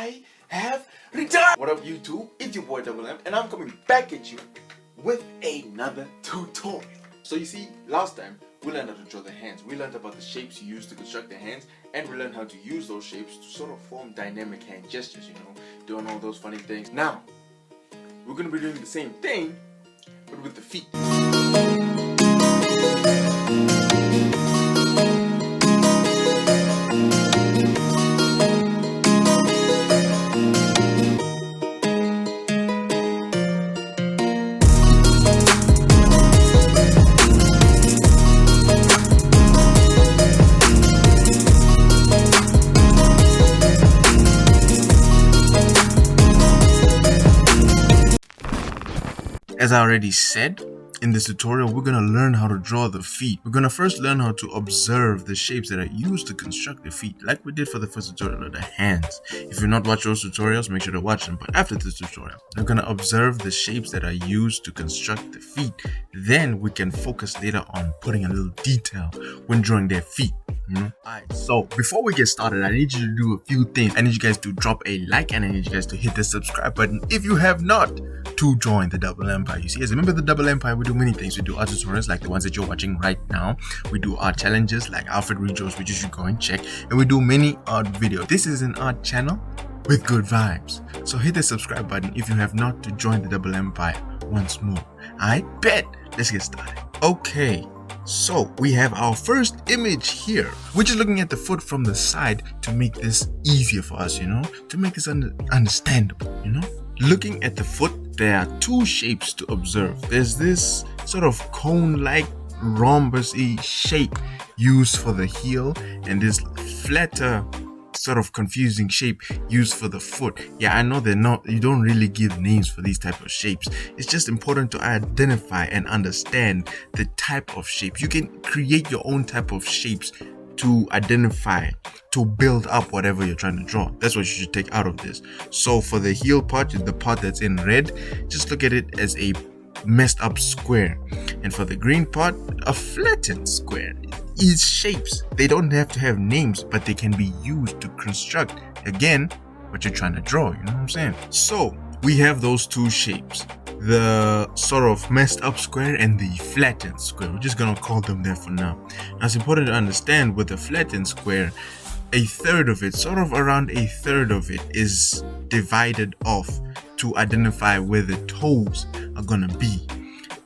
I have retired. What up YouTube, it's your boy Double M and I'm coming back at you with another tutorial. So you see, last time we learned how to draw the hands. We learned about the shapes you use to construct the hands, and we learned how to use those shapes to sort of form dynamic hand gestures, you know, doing all those funny things. Now, we're going to be doing the same thing, but with the feet. As I already said, in this tutorial, we're going to learn how to draw the feet. We're going to first learn how to observe the shapes that are used to construct the feet, like we did for the first tutorial of the hands. If you've not watched those tutorials, make sure to watch them. But after this tutorial, we're going to observe the shapes that are used to construct the feet. Then we can focus later on putting a little detail when drawing their feet. Alright, so before we get started, I need you to do a few things. I need you guys to drop a like and I need you guys to hit the subscribe button if you have not, to join the Double Empire. You see, as a member of the Double Empire, we do many things. We do art tutorials like the ones that you're watching right now. We do art challenges like Outfit Redraws, which you should go and check. And we do many art videos. This is an art channel with good vibes. So hit the subscribe button if you have not, to join the Double Empire once more. I bet. Let's get started. Okay. So we have our first image here. We're just looking at the foot from the side to make this easier for us, to make this understandable, Looking at the foot, there are two shapes to observe. There's this sort of cone-like rhombus-y shape used for the heel, and this flatter sort of confusing shape used for the foot. Yeah, I know you don't really give names for these type of shapes. It's just important to identify and understand the type of shape. You can create your own type of shapes to identify, to build up whatever you're trying to draw. That's what you should take out of this. So for the heel part, the part that's in red, just look at it as a messed up square, and for the green part, a flattened square. These shapes, they don't have to have names, but they can be used to construct, again, what you're trying to draw, you know what I'm saying? So we have those two shapes, the sort of messed up square and the flattened square. We're just gonna call them there for now. Now it's important to understand, with the flattened square, a third of it, sort of around a third of it, is divided off to identify where the toes are gonna be.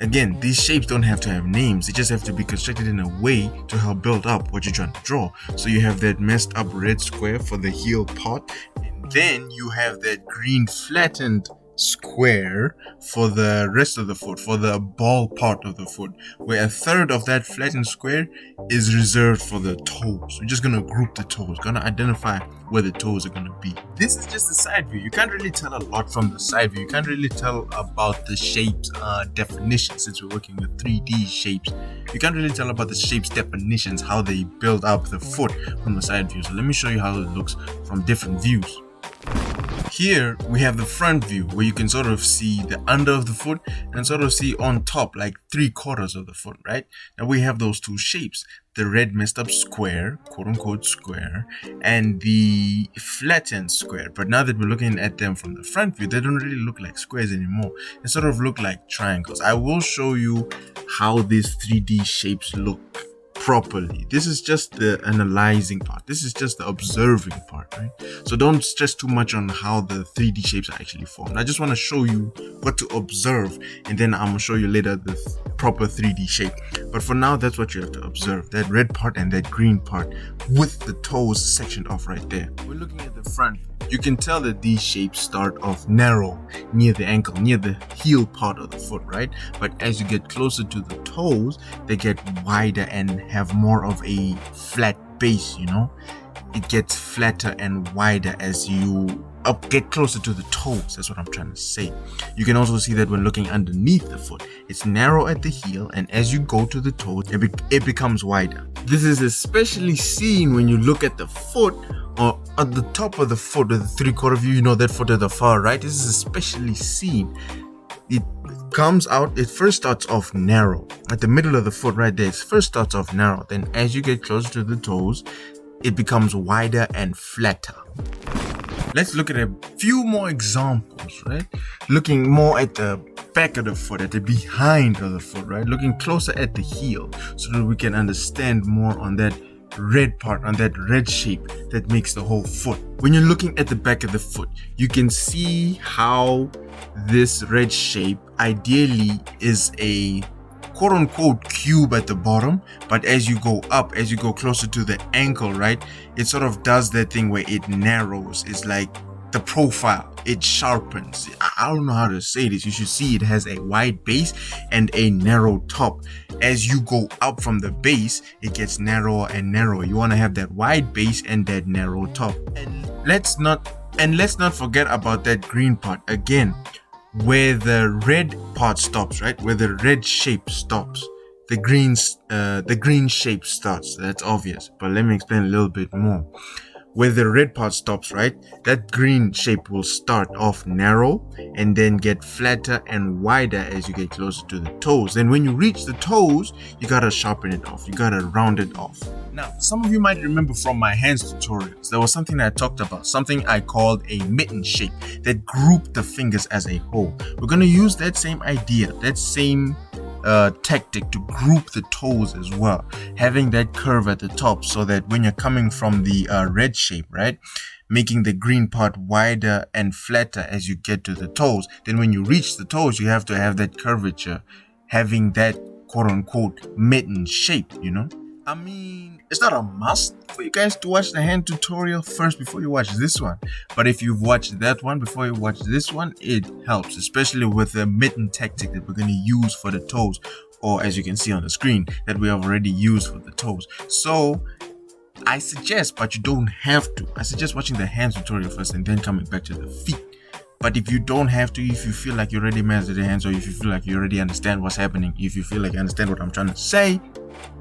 Again, these shapes don't have to have names. They just have to be constructed in a way to help build up what you're trying to draw. So you have that messed up red square for the heel part, and then you have that green flattened square for the rest of the foot, for the ball part of the foot, where a third of that flattened square is reserved for the toes. We're just gonna group the toes, gonna identify where the toes are gonna be. This is just a side view. You can't really tell a lot from the side view. You can't really tell about the shapes definition, since we're working with 3D shapes. You can't really tell about the shapes definitions, how they build up the foot from the side view. So let me show you how it looks from different views. Here we have the front view, where you can sort of see the under of the foot and sort of see on top, like 3/4 of the foot, right? Now we have those two shapes, the red messed up square, quote unquote square, and the flattened square. But now that we're looking at them from the front view, they don't really look like squares anymore. They sort of look like triangles. I will show you how these 3D shapes look properly. This is just the analyzing part. This is just the observing part, right? So don't stress too much on how the 3D shapes are actually formed. I just want to show you what to observe, and then I'm going to show you later the proper 3D shape. But for now, that's what you have to observe, that red part and that green part with the toes sectioned off right there. We're looking at the front. You can tell that these shapes start off narrow near the ankle, near the heel part of the foot, right? But as you get closer to the toes, they get wider and have more of a flat base, It gets flatter and wider as you get closer to the toes. That's what I'm trying to say. You can also see that when looking underneath the foot, it's narrow at the heel, and as you go to the toes, it becomes wider. This is especially seen when you look at the foot, or at the top of the foot with the 3/4 view, that foot at the far right. This is especially seen. It comes out, it first starts off narrow. At the middle of the foot right there, it first starts off narrow. Then as you get closer to the toes, it becomes wider and flatter. Let's look at a few more examples, right? Looking more at the back of the foot, at the behind of the foot, right? Looking closer at the heel so that we can understand more on that red part, on that red shape that makes the whole foot. When you're looking at the back of the foot, you can see how this red shape ideally is a quote-unquote cube at the bottom, but as you go up, as you go closer to the ankle, right, it sort of does that thing where it narrows. It's like the profile, it sharpens. I don't know how to say this. You should see it has a wide base and a narrow top. As you go up from the base, it gets narrower and narrower. You want to have that wide base and that narrow top. And let's not forget about that green part again, where the red part stops, right? Where the red shape stops, the green shape starts. That's obvious, but let me explain a little bit more. Where the red part stops, right, that green shape will start off narrow and then get flatter and wider as you get closer to the toes. Then when you reach the toes, you gotta sharpen it off, you gotta round it off. Now, some of you might remember from my hands tutorials, there was something that I talked about, something I called a mitten shape that grouped the fingers as a whole. We're gonna use that same idea, that same tactic to group the toes as well, having that curve at the top so that when you're coming from the red shape, right, making the green part wider and flatter as you get to the toes, then when you reach the toes, you have to have that curvature, having that quote-unquote mitten shape, you know. I mean, it's not a must for you guys to watch the hand tutorial first before you watch this one. But if you've watched that one before you watch this one, it helps, especially with the mitten tactic that we're going to use for the toes, or as you can see on the screen, that we have already used for the toes. So I suggest, but you don't have to, I suggest watching the hand tutorial first and then coming back to the feet. But if you don't have to, if you feel like you already mastered the hands, or if you feel like you already understand what's happening, if you feel like you understand what I'm trying to say,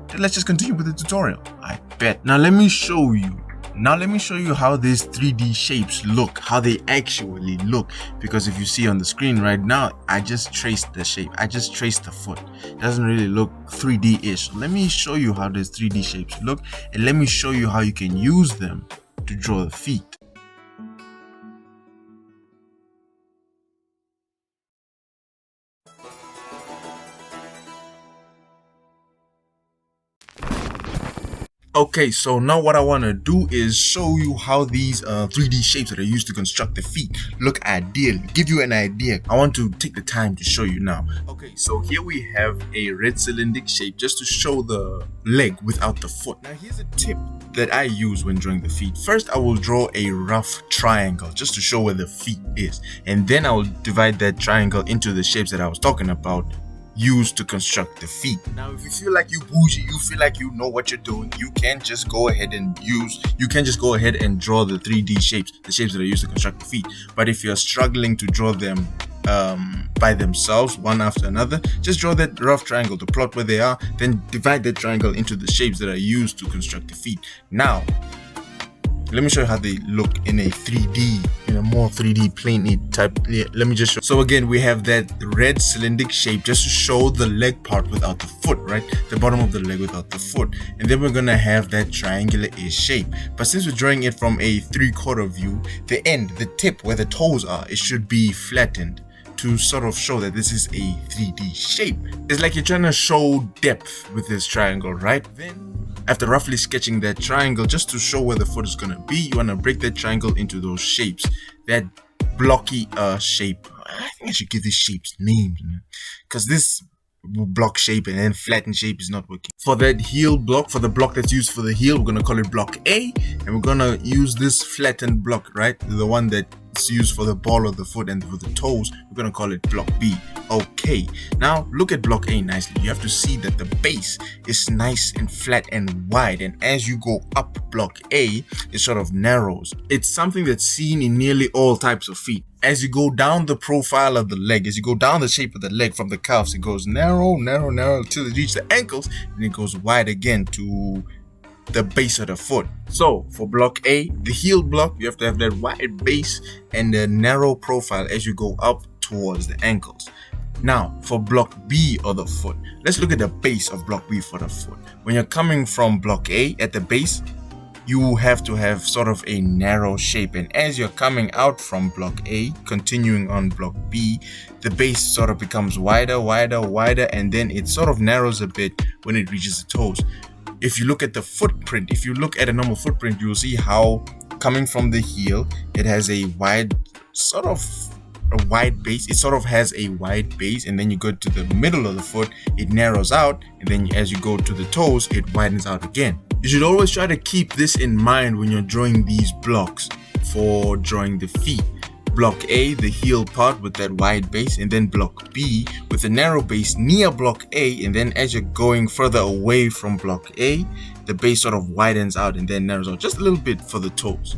then let's just continue with the tutorial, I bet. Now let me show you how these 3D shapes look, how they actually look. Because if you see on the screen right now, I just traced the shape, I just traced the foot. It doesn't really look 3D-ish. So let me show you how these 3D shapes look, and let me show you how you can use them to draw the feet. Okay, so now what I want to do is show you how these 3D shapes that are used to construct the feet look ideal, give you an idea. I want to take the time to show you now. Okay, so here we have a red cylindic shape just to show the leg without the foot. Now here's a tip that I use when drawing the feet. First, I will draw a rough triangle just to show where the feet is, and then I will divide that triangle into the shapes that I was talking about, used to construct the feet. Now if you feel like you bougie, you feel like you know what you're doing, you can just go ahead and draw the 3D shapes, the shapes that are used to construct the feet. But if you're struggling to draw them by themselves, one after another, just draw that rough triangle to plot where they are, then divide that triangle into the shapes that are used to construct the feet. Now let me show you how they look in a 3D, in a more 3D plane type. Yeah, let me just show. So again, we have that red cylindic shape just to show the leg part without the foot, right? The bottom of the leg without the foot. And then we're gonna have that triangular-ish shape. But since we're drawing it from a 3/4 view, the end, the tip where the toes are, it should be flattened to sort of show that this is a 3D shape. It's like you're trying to show depth with this triangle, right? Then after roughly sketching that triangle just to show where the foot is gonna be, you wanna break that triangle into those shapes. That blocky shape. I think I should give these shapes names, because this block shape and then flattened shape is not working. For that heel block, for the block that's used for the heel, we're gonna call it block A, and we're gonna use this flattened block, right? The one that's used for the ball of the foot and for the toes, we're gonna call it block B. Okay, now look at block A nicely. You have to see that the base is nice and flat and wide, and as you go up block A, it sort of narrows. It's something that's seen in nearly all types of feet. As you go down the profile of the leg, as you go down the shape of the leg from the calves, it goes narrow, narrow, narrow till it reaches the ankles, and it goes wide again to the base of the foot. So for block A, the heel block, you have to have that wide base and a narrow profile as you go up towards the ankles. Now for block B of the foot, let's look at the base of block B for the foot. When you're coming from block A at the base, you have to have sort of a narrow shape, and as you're coming out from block A, continuing on block B, the base sort of becomes wider, and then it sort of narrows a bit when it reaches the toes. If you look at the footprint, if you look at a normal footprint, you'll see how coming from the heel, it has a wide base. It sort of has a wide base, and then you go to the middle of the foot, it narrows out, and then as you go to the toes, it widens out again. You should always try to keep this in mind when you're drawing these blocks for drawing the feet. Block A, the heel part with that wide base, and then block B with a narrow base near block A, and then as you're going further away from block A, the base sort of widens out and then narrows out just a little bit for the toes.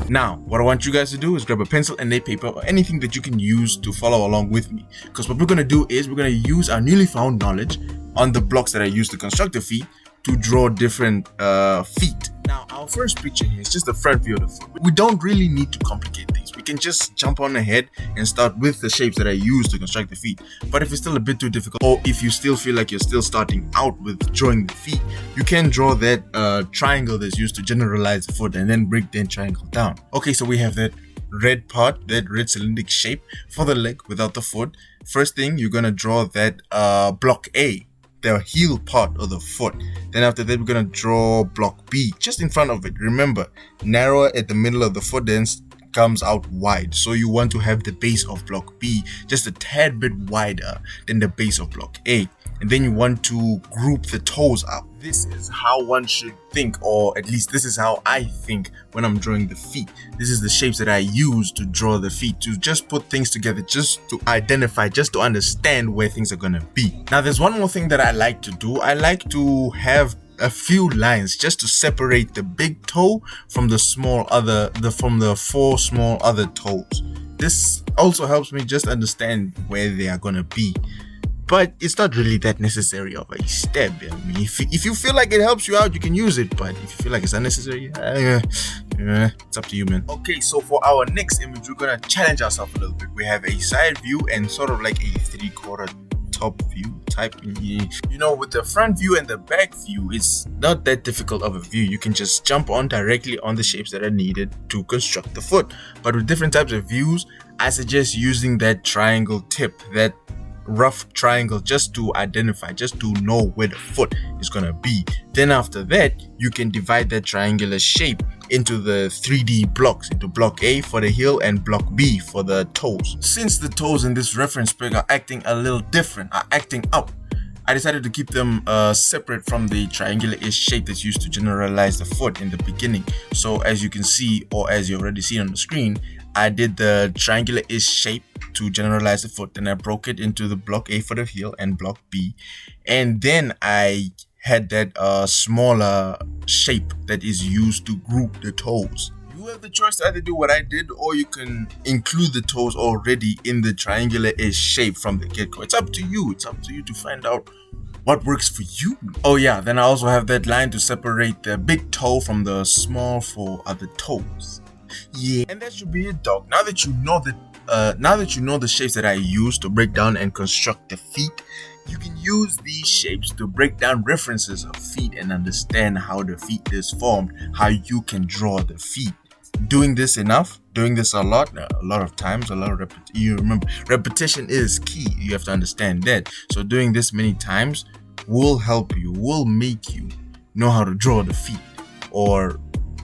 Now, what I want you guys to do is grab a pencil and a paper or anything that you can use to follow along with me, because what we're going to do is we're going to use our newly found knowledge on the blocks that I use to construct the feet to draw different feet. Now, our first picture here is just the front view of the foot. We don't really need to complicate things. We can just jump on ahead and start with the shapes that I use to construct the feet. But if it's still a bit too difficult, or if you still feel like you're still starting out with drawing the feet, you can draw that triangle that's used to generalize the foot and then break that triangle down. Okay, so we have that red part, that red cylindric shape for the leg without the foot. First thing, you're going to draw that block A, the heel part of the foot. Then after that, we're gonna draw block B just in front of it. Remember, narrower at the middle of the foot, then comes out wide. So you want to have the base of block B just a tad bit wider than the base of block A. And then you want to group the toes up. This is how one should think, or at least this is how I think when I'm drawing the feet. This is the shapes that I use to draw the feet, to just put things together, just to identify, just to understand where things are gonna be. Now, there's one more thing that I like to do. I like to have a few lines just to separate the big toe from the four small other toes. This also helps me just understand where they are gonna be. But it's not really that necessary of a step. I mean, if you feel like it helps you out, you can use it. But if you feel like it's unnecessary, it's up to you, man. Okay, so for our next image, we're gonna challenge ourselves a little bit. We have a side view and sort of like a 3/4 top view type. You know, with the front view and the back view, it's not that difficult of a view. You can just jump on directly on the shapes that are needed to construct the foot. But with different types of views, I suggest using that triangle tip, that rough triangle, just to identify, just to know where the foot is gonna be. Then after that, you can divide that triangular shape into the 3D blocks, into block A for the heel and block B for the toes. Since the toes in this reference pic are acting a little different, are acting up, I decided to keep them separate from the triangular-ish shape that's used to generalize the foot in the beginning. So as you can see, or as you already seen on the screen, I did the triangular-ish shape to generalize the foot, then I broke it into the block A for the heel and block B, and then I had that smaller shape that is used to group the toes. You have the choice to either do what I did, or you can include the toes already in the triangular-ish shape from the get-go. It's up to you. It's up to you to find out what works for you. Oh yeah, then I also have that line to separate the big toe from the small four other toes. Yeah, and that should be it, dog. Now that you know the shapes that I use to break down and construct the feet, you can use these shapes to break down references of feet and understand how the feet is formed, how you can draw the feet. Doing this enough, doing this a lot of times, you remember, repetition is key. You have to understand that. So doing this many times will help you, will make you know how to draw the feet, or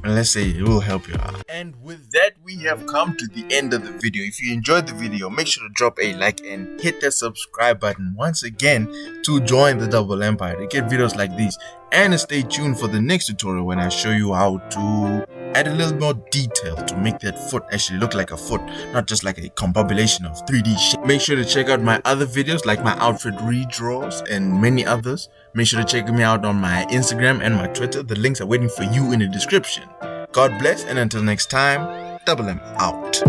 let's say it will help you out. And with that, we have come to the end of the video. If you enjoyed the video, make sure to drop a like and hit that subscribe button once again to join the Double Empire to get videos like these. And stay tuned for the next tutorial when I show you how to add a little more detail to make that foot actually look like a foot, not just like a compilation of 3D shapes. Make sure to check out my other videos like my Outfit Redraws and many others. Make sure to check me out on my Instagram and my Twitter. The links are waiting for you in the description. God bless, and until next time, Double M out.